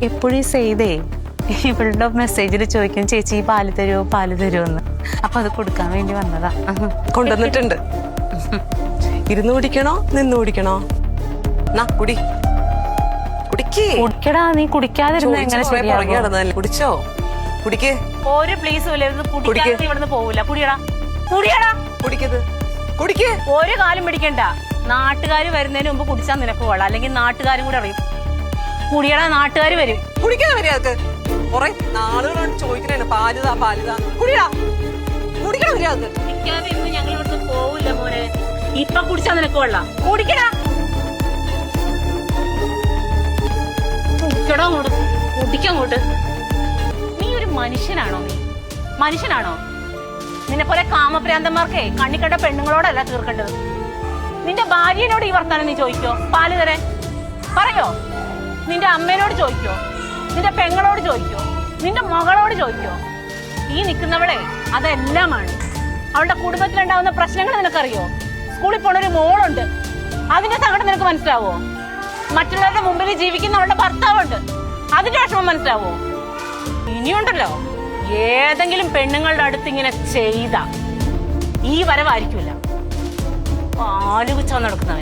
എപ്പോഴും ചെയ്തേ ഇവളുടെ മെസ്സേജിൽ ചോദിക്കും ചേച്ചി പാല് തരുമോ എന്ന്. അപ്പൊ അത് കൊടുക്കാൻ വേണ്ടി വന്നതാ. കൊണ്ടുവന്നിട്ടുണ്ട്. ഇരുന്ന് കുടിക്കണോ നിന്ന് കുടിക്കണോ? കുടി കുടിക്കടാ. നീ കുടിക്കാതിരുന്ന എങ്ങനെ ശരിയാകും? കുടിച്ചോ? കുടിക്ക്. ഒരു പ്ലീസ് ഇവിടുന്ന് പോവില്ല. കുടിയടാ. കുടിക്ക്. ഒരു കാലം പിടിക്കണ്ട. നാട്ടുകാര് വരുന്നതിന് മുമ്പ് കുടിച്ചാൽ നിനക്ക് കൊള്ളാം, അല്ലെങ്കിൽ നാട്ടുകാരും കൂടെ അറിയും. കുടിയടാ, നാട്ടുകാര് വരും. കുടിക്കാൻ വരിക കൊറേ നാളുകളാണ് ചോദിക്കണേ പാലിതാ. കുടിക്കടാ. കുടിക്കണം വരിക. കുടിക്കാതിരുന്ന് ഞങ്ങൾ ഇവിടുന്ന് പോവില്ല മോനെ. ഇപ്പൊ കുടിച്ചാൽ നിനക്ക് കൊള്ളാം. കുടിക്കടാ. കുടിക്കങ്ങോട്ട്. നീ ഒരു മനുഷ്യനാണോ? നിന്നെ പോലെ കാമപ്രാന്തന്മാർക്കേ കണ്ണിക്കണ്ട പെണ്ണുങ്ങളോടല്ല തീർക്കേണ്ടത്. നിന്റെ ഭാര്യനോട് ഈ വർത്താനം നീ ചോദിക്കോ? പാല് തരാൻ പറയോ? നിന്റെ അമ്മേനോട് ചോദിക്കോ? നിന്റെ പെങ്ങളോട് ചോദിക്കോ? നിന്റെ മകളോട് ചോദിക്കോ? ഈ നിൽക്കുന്നവളെ അതെല്ലാമാണ്. അവളുടെ കുടുംബത്തിലുണ്ടാവുന്ന പ്രശ്നങ്ങൾ നിനക്കറിയോ? സ്കൂളിൽ പോണൊരു മോളുണ്ട്, അതിന്റെ സങ്കടം നിനക്ക് മനസ്സിലാവോ? മറ്റുള്ളവരുടെ മുമ്പിൽ ജീവിക്കുന്ന അവളുടെ ഭർത്താവുണ്ട്, അതിന്റെ വിഷമം മനസ്സിലാവോ? ഇനിയുണ്ടല്ലോ, ഏതെങ്കിലും പെണ്ണുങ്ങളുടെ അടുത്ത് ഇങ്ങനെ ചെയ്ത ഈ വരവായിരിക്കില്ല. പാല് കുച്ചാൻ നടക്കുന്നവൻ.